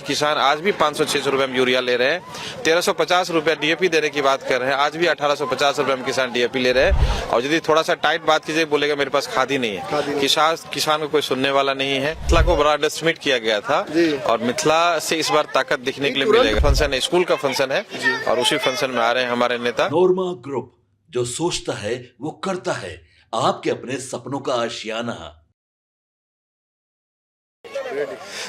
किसान आज भी 500-600 रुपए में यूरिया ले रहे हैं। 1350 रुपए डीएपी देने की बात कर रहे हैं, आज भी 1850 रुपए में किसान डीएपी ले रहे हैं। और यदि थोड़ा सा टाइट बात कीजिए, बोलेगा मेरे पास खाद ही नहीं है। किसान को कोई सुनने वाला नहीं है। मिथिला को बड़ा अंडरएस्टिमेट किया गया था और मिथिला से इस बार ताकत दिखने के लिए मिलेगा। फंक्शन है, स्कूल का फंक्शन है और उसी फंक्शन में आ रहे हैं हमारे नेता। नोरमा ग्रुप, जो सोचता है वो करता है, आपके अपने सपनों का आशियाना।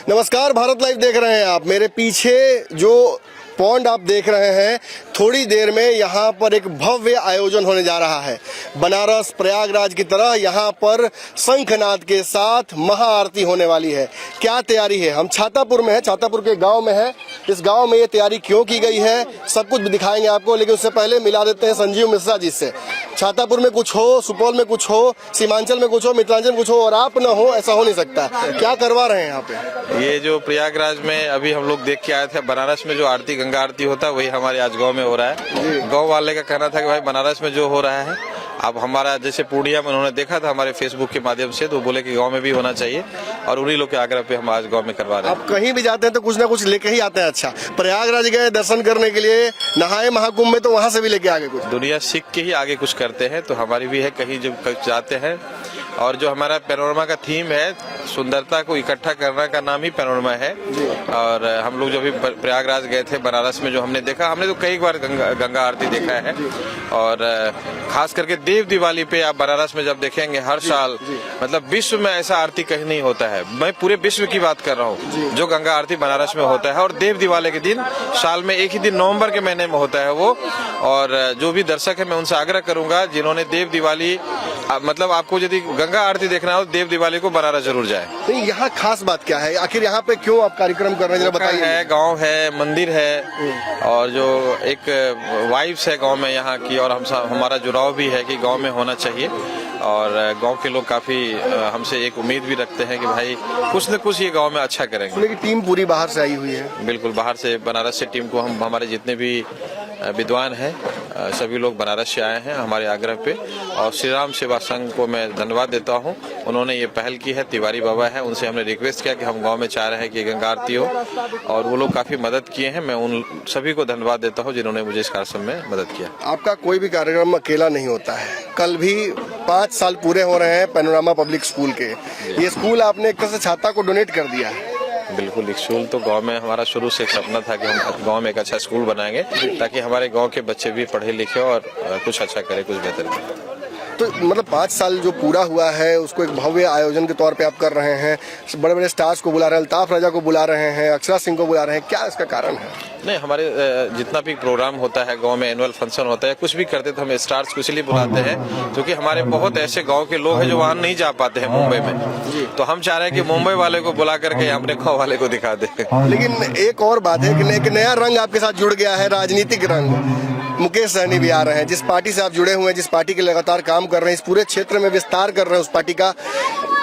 नमस्कार, भारत लाइव देख रहे हैं आप। मेरे पीछे जो पॉन्ड आप देख रहे हैं, थोड़ी देर में यहाँ पर एक भव्य आयोजन होने जा रहा है। बनारस प्रयागराज की तरह यहाँ पर शंखनाद के साथ महाआरती होने वाली है। क्या तैयारी है? हम छातापुर में है, छातापुर के गांव में है। इस गांव में ये तैयारी क्यों की गई है सब कुछ दिखाएंगे आपको, लेकिन उससे पहले मिला देते हैं संजीव मिश्रा जी से। छातापुर में कुछ हो, सुपौल में कुछ हो, सीमांचल में कुछ हो, मिथिलांचल में कुछ हो और आप न हो, ऐसा हो नहीं सकता। क्या करवा रहे हैं यहाँ पे? ये जो प्रयागराज में अभी हम लोग देख के आए थे, बनारस में जो आरती गंगा आरती होता है वही हमारे आज गांव में हो रहा है। गांव वाले का कहना था कि भाई बनारस में जो हो रहा है, अब हमारा जैसे पूर्णिया में उन्होंने देखा था हमारे फेसबुक के माध्यम से, तो बोले कि गांव में भी होना चाहिए और उन्हीं लोग के आग्रह पे हम आज गांव में करवा रहे हैं। आप कहीं भी जाते हैं तो कुछ ना कुछ लेके ही आते हैं। अच्छा, प्रयागराज गए दर्शन करने के लिए, नहाए महाकुंभ में, तो वहां से भी लेके आगे कुछ। दुनिया सीख के ही आगे कुछ करते हैं, तो हमारी भी है कहीं जब जाते हैं। और जो हमारा पैनोरमा का थीम है, सुंदरता को इकट्ठा करने का नाम ही पैनोरमा है। और हम लोग जो भी प्रयागराज गए थे, बनारस में जो हमने देखा, हमने तो कई बार गंगा आरती देखा है। और खास करके देव दिवाली पे आप बनारस में जब देखेंगे हर साल, मतलब विश्व में ऐसा आरती कहीं नहीं होता है। मैं पूरे विश्व की बात कर रहा हूँ जो गंगा आरती बनारस में होता है। और देव दिवाली के दिन साल में एक ही दिन नवंबर के महीने में होता है वो। और जो भी दर्शक है मैं उनसे आग्रह करूंगा, जिन्होंने देव दिवाली, मतलब आपको यदि गंगा आरती देखना हो, देव दिवाली को बनारस जरूर जाए। नहीं, यहाँ खास बात क्या है? आखिर यहाँ पे क्यों आप कार्यक्रम कर रहे हैं, जरा बताइए। है, गांव है, मंदिर है और जो एक वाइब्स है गांव में यहाँ की, और हमारा जुड़ाव भी है कि गांव में होना चाहिए। और गांव के लोग काफी हमसे एक उम्मीद भी रखते हैं कि भाई कुछ न कुछ ये गांव में अच्छा करेंगे। की टीम पूरी बाहर से आई हुई है। बिल्कुल, बाहर से, बनारस से टीम को हम, हमारे जितने भी विद्वान हैं सभी लोग बनारस से आए हैं हमारे आग्रह पे। और श्री राम सेवा संघ को मैं धन्यवाद देता हूं, उन्होंने ये पहल की है। तिवारी बाबा है, उनसे हमने रिक्वेस्ट किया कि हम गांव में चाह रहे हैं कि गंगा आरती हो, और वो लोग काफी मदद किए हैं। मैं उन सभी को धन्यवाद देता हूं जिन्होंने मुझे इस कार्यक्रम में मदद किया। आपका कोई भी कार्यक्रम अकेला नहीं होता है। कल भी 5 साल पूरे हो रहे हैं पैनोरमा पब्लिक स्कूल के। ये स्कूल आपने एक तरह से छाता को डोनेट कर दिया है। बिल्कुल, स्कूल तो गांव में हमारा शुरू से एक सपना था कि हम गांव में एक अच्छा स्कूल बनाएंगे ताकि हमारे गांव के बच्चे भी पढ़े लिखे और कुछ अच्छा करें, कुछ बेहतर करें। तो मतलब 5 साल जो पूरा हुआ है उसको एक भव्य आयोजन के तौर पे आप कर रहे हैं। बड़े बड़े स्टार्स को बुला रहे हैं, अल्ताफ राजा को बुला रहे हैं, अक्षरा सिंह को बुला रहे हैं, क्या इसका कारण है? नहीं, हमारे जितना भी प्रोग्राम होता है गांव में, एनुअल फंक्शन होता है, कुछ भी करते तो हम स्टार्स को इसलिए बुलाते हैं क्योंकि हमारे बहुत ऐसे गांव के लोग हैं जो वहाँ नहीं जा पाते हैं मुंबई में। तो हम चाह रहे हैं कि मुंबई वाले को बुला करके अपने गाँव वाले को दिखा दे। लेकिन एक और बात है कि एक नया रंग आपके साथ जुड़ गया है, राजनीतिक रंग। मुकेश सहनी भी आ रहे हैं, जिस पार्टी से आप जुड़े हुए हैं, जिस पार्टी के लगातार काम कर रहे हैं, इस पूरे क्षेत्र में विस्तार कर रहे हैं, उस पार्टी का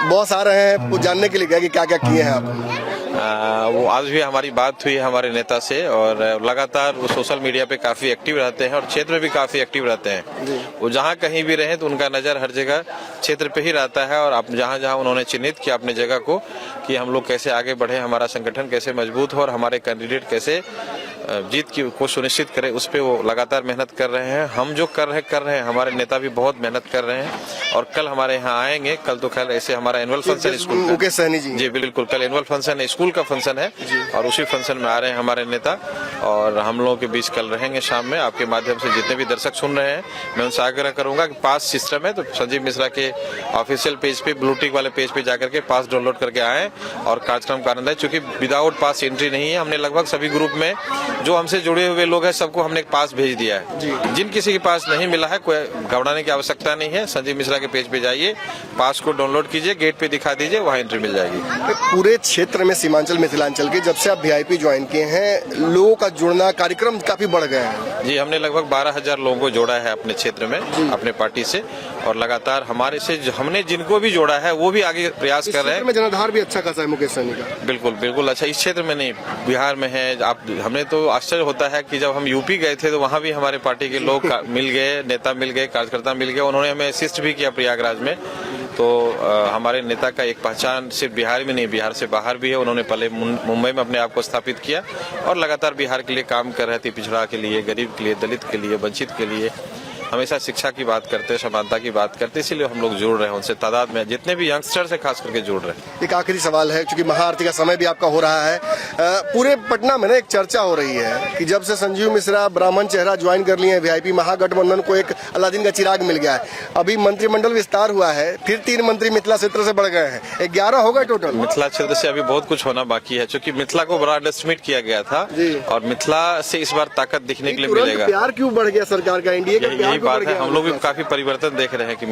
बॉस आ रहे हैं। वो जानने के लिए गया कि क्या क्या किए हैं आप। वो आज भी हमारी बात हुई है हमारे नेता से, और लगातार वो सोशल मीडिया पे काफी एक्टिव रहते हैं और क्षेत्र में भी काफी एक्टिव रहते हैं। वो जहाँ कहीं भी रहे तो उनका नजर हर जगह क्षेत्र पे ही रहता है। और जहाँ जहाँ उन्होंने चिन्हित किया अपने जगह को कि हम लोग कैसे आगे बढ़े, हमारा संगठन कैसे मजबूत हो और हमारे कैंडिडेट कैसे जीत को सुनिश्चित करें, उस पे वो लगातार मेहनत कर रहे हैं। हम जो कर रहे हैं, हमारे नेता भी बहुत मेहनत कर रहे हैं और कल हमारे यहाँ आएंगे। कल तो खैर ऐसे हमारा एनुअल फंक्शन स्कूल का, मुकेश सहनी जी बिल्कुल, कल एनुअल फंक्शन है, स्कूल का फंक्शन है और उसी फंक्शन में आ रहे हैं हमारे नेता। और हम लोगों के बीच कल रहेंगे शाम में। आपके माध्यम से जितने भी दर्शक सुन रहे हैं, मैं उनसे आग्रह करूंगा कि पास सिस्टम है तो संजीव मिश्रा के ऑफिशियल पेज पे, ब्लू टिक वाले पेज पे जाकर के पास डाउनलोड करके आए और कार्यक्रम का आनंद है। चूंकि विदाउट पास एंट्री नहीं है, हमने लगभग सभी ग्रुप में जो हमसे जुड़े हुए लोग हैं सबको हमने एक पास भेज दिया है। जिन किसी के पास नहीं मिला है, कोई घबराने की आवश्यकता नहीं है। संजीव मिश्रा के पेज पे जाइए, पास को डाउनलोड कीजिए, गेट पे दिखा दीजिए, वहाँ एंट्री मिल जाएगी। पूरे क्षेत्र में, सीमांचल मिथिलांचल के, जब से आप वीआईपी ज्वाइन किए हैं, लोगों का जुड़ना, कार्यक्रम काफी बढ़ गए हैं। जी, हमने लगभग 12,000 लोगों को जोड़ा है अपने क्षेत्र में, अपने पार्टी से। और लगातार हमारे से हमने जिनको भी जोड़ा है वो भी आगे प्रयास कर रहे हैं। जनाधार भी अच्छा खासा है मुकेश सहनी का। बिल्कुल बिल्कुल अच्छा, इस क्षेत्र में नहीं, बिहार में है। आप, हमने तो आश्चर्य होता है कि जब हम यूपी गए थे तो वहाँ भी हमारे पार्टी के लोग मिल गए, नेता मिल गए, कार्यकर्ता मिल गए। उन्होंने हमें असिस्ट भी किया प्रयागराज में। तो हमारे नेता का एक पहचान सिर्फ बिहार में नहीं, बिहार से बाहर भी है। उन्होंने पहले मुंबई में अपने आप को स्थापित किया और लगातार बिहार के लिए काम कर रहे थे, पिछड़ा के लिए, गरीब के लिए, दलित के लिए, वंचित के लिए। हमेशा शिक्षा की बात करते हैं, समानता की बात करते हैं, इसीलिए हम लोग जुड़ रहे हैं उनसे। तादाद में जितने भी यंगस्टर्स है खास करके जुड़ रहे हैं। एक आखिरी सवाल है, क्योंकि महाआरती का समय भी आपका हो रहा है। पूरे पटना में ना एक चर्चा हो रही है कि जब से संजीव मिश्रा ब्राह्मण चेहरा ज्वाइन कर लिए हैं वीआईपी महागठबंधन को एक अलादीन का चिराग मिल गया है। अभी मंत्रिमंडल विस्तार हुआ है, फिर 3 मंत्री मिथिला क्षेत्र से बढ़ गए हैं, 11 हो गए टोटल। मिथिला क्षेत्र से अभी बहुत कुछ होना बाकी है, क्योंकि मिथिला को बड़ा अंडरएस्टिमेट किया गया था और मिथिला से इस बार ताकत दिखने के लिए मिलेगा। प्यार क्यों बढ़ गया सरकार का, एनडीए का? यही बात है, हम लोग भी काफी परिवर्तन देख रहे हैं कि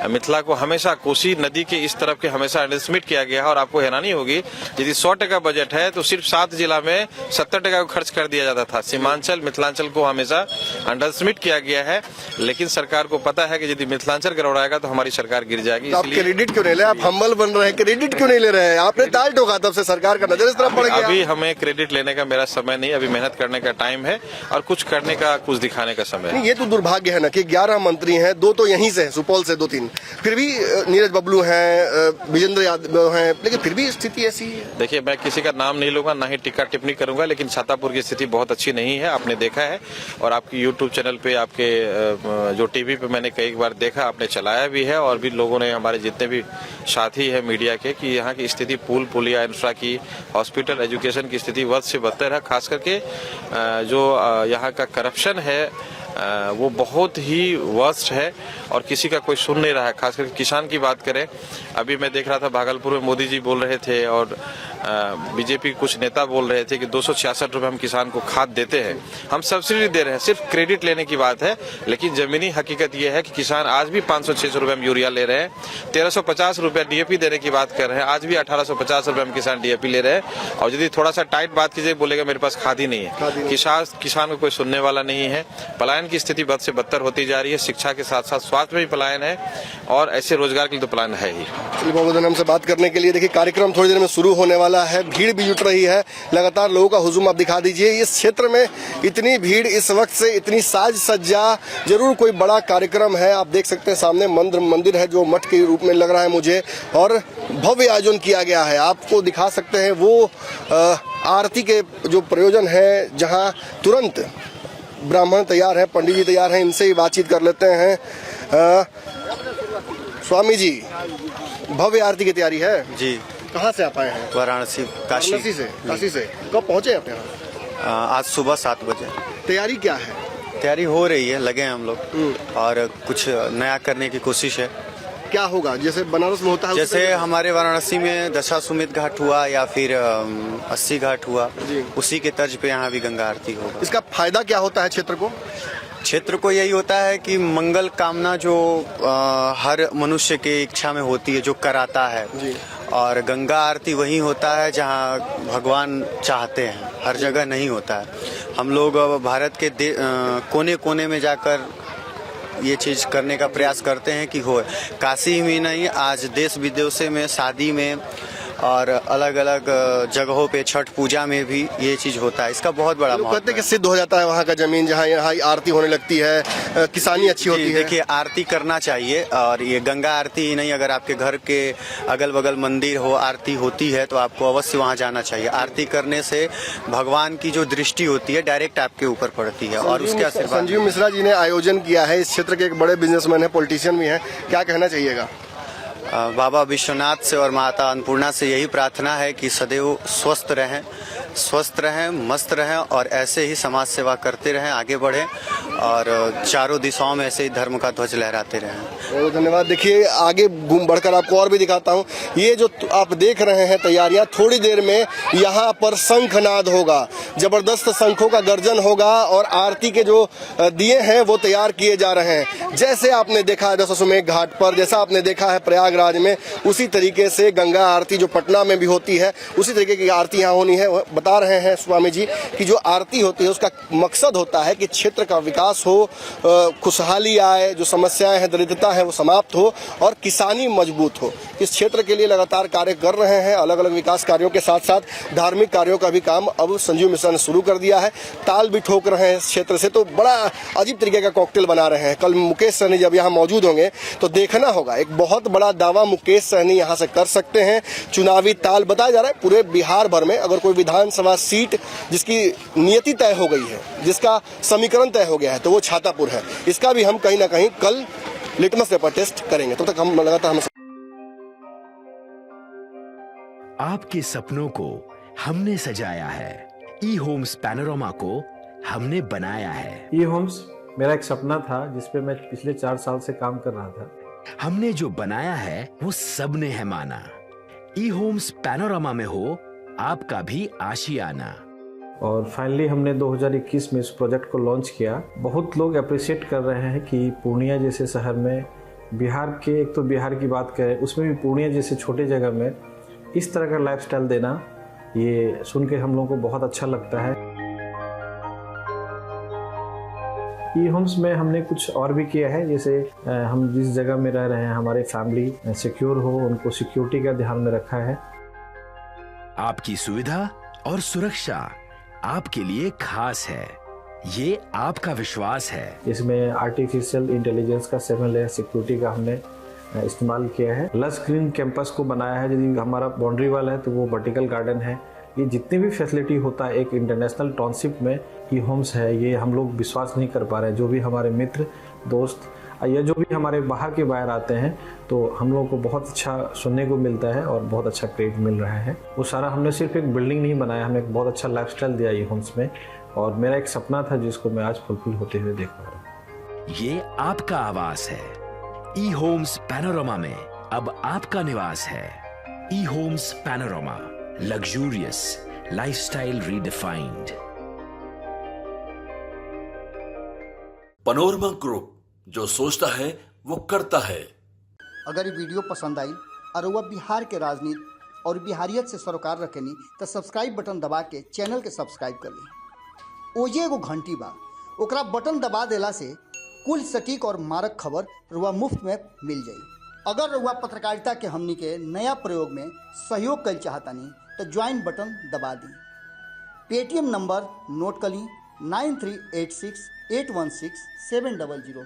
मिथिला को हमेशा कोसी नदी के इस तरफ के हमेशा अंडरएस्टिमेट किया गया है। और आपको हैरानी होगी, यदि 100% बजट है तो सिर्फ 7 जिला में 70% को खर्च कर दिया जाता था। सीमांचल मिथिलांचल को हमेशा अंडरएस्टिमेट किया गया है, लेकिन सरकार को पता है कि यदि मिथिलांचल गड़बड़ाएगा तो हमारी सरकार गिर जाएगी। आप क्रेडिट क्यों नहीं ले, आप हम्बल बन रहे हैं, क्रेडिट क्यों नहीं ले रहे हैं? आपने ताल ठोका, तब से सरकार का नजर इस तरफ पड़ गया। अभी हमें क्रेडिट लेने का मेरा समय नहीं, अभी मेहनत करने का टाइम है और कुछ करने का, कुछ दिखाने का समय है। ये तो दुर्भाग्य है ना कि 11 मंत्री हैं, 2 तो यहीं से हैं, सुपौल से 2-3, फिर भी नीरज बबलू हैं, विजेंद्र यादव हैं, लेकिन फिर भी स्थिति ऐसी है। देखिए, मैं किसी का नाम नहीं लूंगा, ना ही टिक्का टिप्पणी करूंगा, लेकिन छातापुर की स्थिति बहुत अच्छी नहीं है, आपने देखा है। और आपकी यूट्यूब चैनल पे, आपके जो टीवी पे मैंने कई बार देखा, आपने चलाया भी है और भी लोगों ने, हमारे जितने भी साथी है मीडिया के, कि यहाँ की स्थिति पुल पुलिया इंफ्रा की, हॉस्पिटल, एजुकेशन की स्थिति बद से बदतर है। खास करके जो यहाँ का करप्शन है वो बहुत ही वर्स्ट है और किसी का कोई सुन नहीं रहा है। खास करके किसान की बात करें, अभी मैं देख रहा था भागलपुर में मोदी जी बोल रहे थे और बीजेपी कुछ नेता बोल रहे थे कि 266 रुपए हम किसान को खाद देते हैं, हम सब्सिडी दे रहे हैं। सिर्फ क्रेडिट लेने की बात है, लेकिन जमीनी हकीकत यह है कि किसान आज भी 500-600 रुपए में यूरिया ले रहे हैं, 1350 रुपए डीएपी देने की बात कर रहे हैं, आज भी 1850 रुपए में किसान डीएपी ले रहे हैं। और यदि थोड़ा सा टाइट बात कीजिए, बोलेगा मेरे पास खाद ही नहीं है। किसान को कोई सुनने वाला नहीं है। पलायन की स्थिति बद से बदतर होती जा रही है, शिक्षा के साथ साथ स्वास्थ्य में भी पलायन है और ऐसे रोजगार के लिए तो पलायन है ही। हमसे बात करने के लिए देखिए, कार्यक्रम थोड़ी देर में शुरू होने वाला है, भीड़ भी जुट रही है, लगातार लोगों का हुजूम आप दिखा दीजिए। इस क्षेत्र में इतनी भीड़ इस वक्त से, इतनी साज सज्जा, जरूर कोई बड़ा कार्यक्रम है। आप देख सकते हैं सामने मंदिर है जो मठ के रूप में लग रहा है मुझे, और भव्य आयोजन किया गया है। आपको दिखा सकते हैं वो आरती के जो प्रयोजन है, जहां तुरंत ब्राह्मण तैयार है, पंडित जी तैयार हैं, इनसे ही बातचीत कर लेते हैं। स्वामी जी, भव्य आरती की तैयारी है जी। कहाँ से आप आए हैं? वाराणसी, काशी से। कब पहुँचे आप यहाँ? आज सुबह 7 बजे। तैयारी क्या है? तैयारी हो रही है, लगे हैं हम लोग और कुछ नया करने की कोशिश है। क्या होगा, जैसे बनारस में होता है? जैसे हमारे वाराणसी में दशाश्वमेध घाट हुआ या फिर 80 घाट हुआ, उसी के तर्ज पे यहाँ भी गंगा आरती होगा। इसका फायदा क्या होता है क्षेत्र को? क्षेत्र को यही होता है कि मंगल कामना जो हर मनुष्य के इच्छा में होती है, जो कराता है जी। और गंगा आरती वही होता है जहाँ भगवान चाहते हैं, हर जगह नहीं होता है। हम लोग भारत के कोने कोने में जाकर ये चीज़ करने का प्रयास करते हैं कि हो। काशी में नहीं, आज देश विदेशों में, शादी में और अलग अलग जगहों पे, छठ पूजा में भी ये चीज होता है। इसका बहुत बड़ा महत्व है। कहते हैं कि सिद्ध हो जाता है वहाँ का जमीन, जहाँ यहाँ आरती होने लगती है, किसानी अच्छी होती है। देखिए, आरती करना चाहिए और ये गंगा आरती ही नहीं, अगर आपके घर के अगल बगल मंदिर हो, आरती होती है तो आपको अवश्य वहाँ जाना चाहिए। आरती करने से भगवान की जो दृष्टि होती है डायरेक्ट आपके ऊपर पड़ती है और उसके आशीर्वाद। संजीव मिश्रा जी ने आयोजन किया है, इस क्षेत्र के एक बड़े बिजनेसमैन है, पॉलिटिशियन भी है, क्या कहना चाहिएगा? बाबा विश्वनाथ से और माता अन्नपूर्णा से यही प्रार्थना है कि सदैव स्वस्थ रहें, मस्त रहें और ऐसे ही समाज सेवा करते रहें, आगे बढ़ें और चारों दिशाओं में ऐसे ही धर्म का ध्वज लहराते रहें। बहुत धन्यवाद। देखिए, आगे बढ़कर आपको और भी दिखाता हूँ। ये जो आप देख रहे हैं तैयारियां, थोड़ी देर में यहाँ पर शंखनाद होगा, जबरदस्त शंखों का गर्जन होगा और आरती के जो दिए हैं वो तैयार किए जा रहे हैं। जैसे आपने देखा है दशाश्वमेध घाट पर, जैसा आपने देखा है प्रयागराज में, उसी तरीके से गंगा आरती जो पटना में भी होती है, उसी तरीके की आरती यहाँ होनी है। बता रहे हैं स्वामी जी कि जो आरती होती है उसका मकसद होता है कि क्षेत्र का विकास विकास हो, खुशहाली आए, जो समस्याएं हैं, दरिद्रता है वो समाप्त हो और किसानी मजबूत हो। इस क्षेत्र के लिए लगातार कार्य कर रहे हैं। अलग अलग विकास कार्यों के साथ साथ धार्मिक कार्यों का भी काम अब संजीव मिश्रा ने शुरू कर दिया है। ताल भी ठोक रहे हैं इस क्षेत्र से, तो बड़ा अजीब तरीके का कॉकटेल बना रहे हैं। कल मुकेश सहनी जब यहाँ मौजूद होंगे तो देखना होगा, एक बहुत बड़ा दावा मुकेश सहनी यहाँ से कर सकते हैं। चुनावी ताल बताया जा रहा है पूरे बिहार भर में अगर कोई विधानसभा सीट जिसकी नियति तय हो गई है, जिसका समीकरण तय हो गया है, तो वो छातापुर है। इसका भी हम कहीं ना कहीं कल लिटमस पेपर टेस्ट करेंगे। तो तक हम लगातार आपके सपनों को हमने सजाया है, ई होम्स पैनोरमा को हमने बनाया है। ई होम्स मेरा एक सपना था जिसपे मैं पिछले 4 साल से काम कर रहा था। हमने जो बनाया है वो सबने है माना। ई होम्स पैनोरमा में हो आपका भी आशियाना। और फाइनली हमने 2021 में इस प्रोजेक्ट को लॉन्च किया। बहुत लोग अप्रिशिएट कर रहे हैं कि पूर्णिया जैसे शहर में, बिहार के, एक तो बिहार की बात करें उसमें भी पूर्णिया जैसे छोटे जगह में इस तरह का लाइफस्टाइल देना, ये सुन के हम लोगों को बहुत अच्छा लगता है। ई होम्स में हमने कुछ और भी किया है, जैसे हम जिस जगह में रह रहे हैं हमारे फैमिली सिक्योर हो, उनको सिक्योरिटी का ध्यान में रखा है। आपकी सुविधा और सुरक्षा आपके लिए खास है, ये आपका विश्वास है। इसमें आर्टिफिशियल इंटेलिजेंस का 7 लेयर सिक्योरिटी का हमने इस्तेमाल किया है। लस ग्रीन कैंपस को बनाया है। यदि हमारा बाउंड्री वाल है तो वो वर्टिकल गार्डन है। ये जितनी भी फैसिलिटी होता है एक इंटरनेशनल टाउनशिप में ई होम्स है, ये हम लोग विश्वास नहीं कर पा रहे हैं। जो भी हमारे मित्र, दोस्त या जो भी हमारे बाहर के बाहर आते हैं तो हम लोगों को बहुत अच्छा सुनने को मिलता है और बहुत अच्छा क्रेडिट मिल रहा है। वो सारा हमने सिर्फ एक बिल्डिंग नहीं बनाया, हमने एक बहुत अच्छा लाइफस्टाइल दिया ई होम्स में, और मेरा एक सपना था जिसको मैं आज फुलफिल होते हुए देख पा रहा हूँ। ये आपका आवास है। ई होम्स पैनोरमा में अब आपका निवास है। E homes Panorama, luxurious lifestyle redefined. Panorama group, जो सोचता है वो करता है। अगर ये वीडियो पसंद आई और वह बिहार के राजनीति और बिहारियत से सरोकार रखेनी तो सब्सक्राइब बटन दबा के चैनल के सब्सक्राइब कर ली। ओजे एगो घंटी बा, ओकरा बटन दबा देला से कुल सटीक और मारक खबर रुआ मुफ्त में मिल जाई। अगर रुआ पत्रकारिता के हमनी के नया प्रयोग में सहयोग कर चाहतानी तो ज्वाइन बटन दबा दी। पेटीएम नंबर नोट कर ली 9386816700।